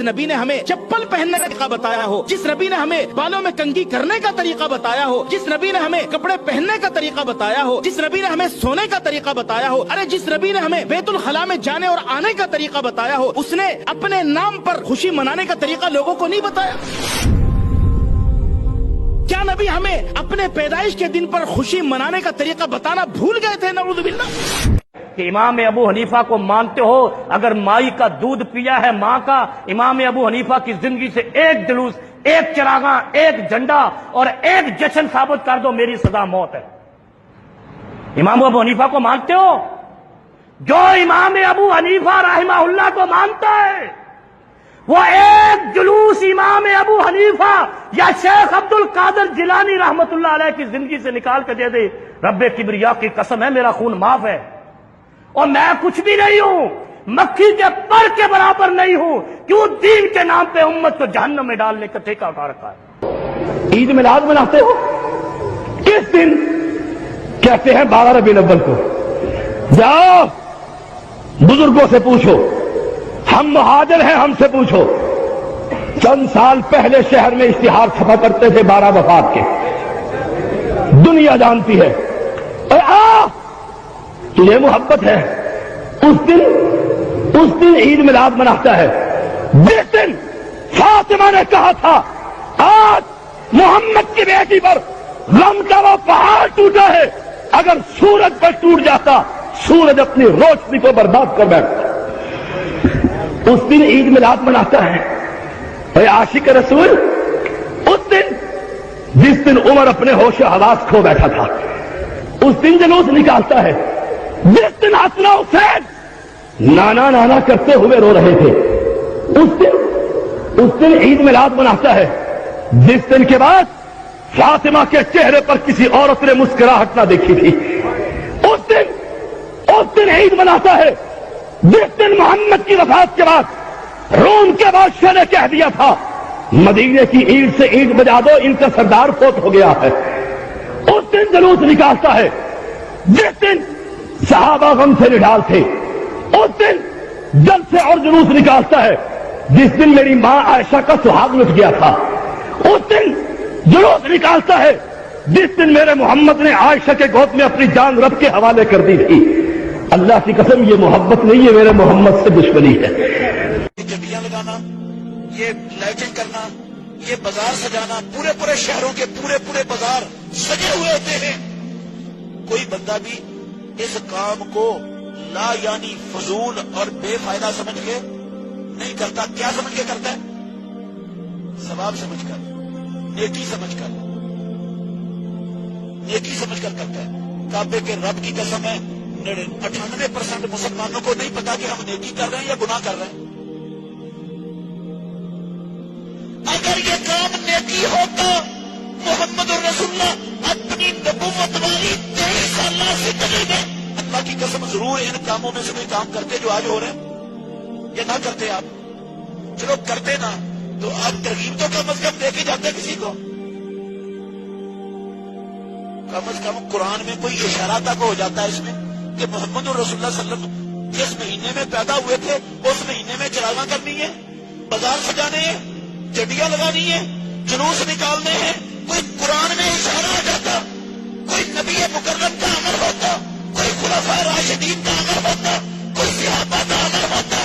नबी ने हमें चप्पल पहनने का तरीका बताया हो, जिस नबी ने हमें बालों में कंघी करने का तरीका बताया हो, जिस नबी ने हमें कपड़े पहनने का तरीका बताया हो, जिस नबी ने हमें सोने का तरीका बताया हो, अरे जिस नबी ने हमें बैतुल खला में जाने और आने का तरीका बताया हो, उसने अपने नाम पर खुशी मनाने का तरीका लोगों को नहीं बताया? क्या नबी हमें अपने पैदाइश के दिन पर खुशी मनाने का तरीका बताना भूल गए थे? नऊज़ुबिल्लाह। कि इमाम अबू हनीफा को मानते हो, अगर माई का दूध पिया है माँ का, इमाम अबू हनीफा की जिंदगी से एक जुलूस, एक चरागा, एक झंडा और एक जश्न साबित कर दो, मेरी सजा मौत है। इमाम अबू हनीफा को मानते हो? जो इमाम अबू हनीफा रहमहुल्लाह को मानता है, वो एक जुलूस इमाम अबू हनीफा या शेख अब्दुल कादिर जिलानी रहमतुल्लाह अलैह की जिंदगी से निकाल के दे दे, रब्बे किबरिया की कसम है, मेरा खून माफ है और मैं कुछ भी नहीं हूं, मक्खी के पर के बराबर नहीं हूं, क्यों दीन के नाम पे उम्मत को जहन्नम में डालने का ठेका उठा रखा है। ईद मिलाद मनाते हो किस दिन? कहते हैं 12 रबीउल अव्वल को। जाओ बुजुर्गों से पूछो, हम मुहाजिर हैं, हमसे पूछो। चंद साल पहले शहर में इश्तिहार छपा करते थे 12 वफात के, दुनिया जानती है। आ तुझे मोहब्बत है, उस दिन ईद मिलाद मनाता है जिस दिन फातिमा ने कहा था आज मोहम्मद की बेटी पर गम का वो पहाड़ टूटा है, अगर सूरज पर टूट जाता सूरज अपनी रोशनी को बर्बाद कर बैठता। उस दिन ईद मिलाद मनाता है आशिक रसूल, उस दिन जिस दिन उमर अपने होश हवास खो बैठा था, उस दिन जुलूस निकालता है जिस दिन हसन हुसैन नाना नाना करते हुए रो रहे थे। उस दिन ईद मिलाद मनाता है जिस दिन के बाद फातिमा के चेहरे पर किसी औरत ने मुस्कुराहट ना देखी थी। उस दिन ईद मनाता है जिस दिन मोहम्मद की वफात के बाद रोम के बादशाह ने कह दिया था मदीने की ईद से ईद बजा दो, इनका सरदार फोत हो गया है। उस दिन जुलूस निकालता है जिस दिन सहाबा गम से निढाल थे। उस दिन जलसे और जुलूस निकालता है जिस दिन मेरी मां आयशा का सुहाग लुट गया था। उस दिन जुलूस निकालता है जिस दिन मेरे मोहम्मद ने आयशा के गोद में अपनी जान रब के हवाले कर दी थी। अल्लाह की कसम ये मोहब्बत नहीं है, मेरे मोहम्मद से दुश्मनी है। जबियां लगाना, ये लाइटिंग करना, ये बाजार सजाना, पूरे पूरे शहरों के पूरे पूरे बाजार सजे हुए होते हैं। कोई बंदा भी इस काम को ला यानी फजूल और बेफायदा समझ के नहीं करता। क्या समझ के करता है? सवाब समझकर, नेकी समझकर, नेकी समझकर करता है। काबे के रब की कसम है 98% मुसलमानों को नहीं पता कि हम नेकी कर रहे हैं या गुनाह कर रहे हैं। अगर ये काम नेकी होता, मोहम्मद रसूलुल्लाह अपनी नबुव्वत वाली 23 साल से चले गए, अल्लाह की कसम जरूर इन कामों में से कोई काम करते जो आज हो रहे हैं। ये ना करते आप, चलो करते ना तो आप तरगीब तो कम से कम देके जाते किसी को। कम से कम कुरान में कोई इशारा तक हो जाता है इसमें कि मोहम्मद रसूलुल्लाह सल्लल्लाहु अलैहि वसल्लम जिस महीने में पैदा हुए थे उस महीने में चरागा करनी है, बाजार सजाने हैं, चटियां लगानी है, जुलूस निकालने हैं। कोई कुरान में इशारा आ जाता, कोई नबी मुकर्रम का अमल होता, कोई खुलफाए राशिदीन का अमल होता, कोई सहाबा का अमल होता,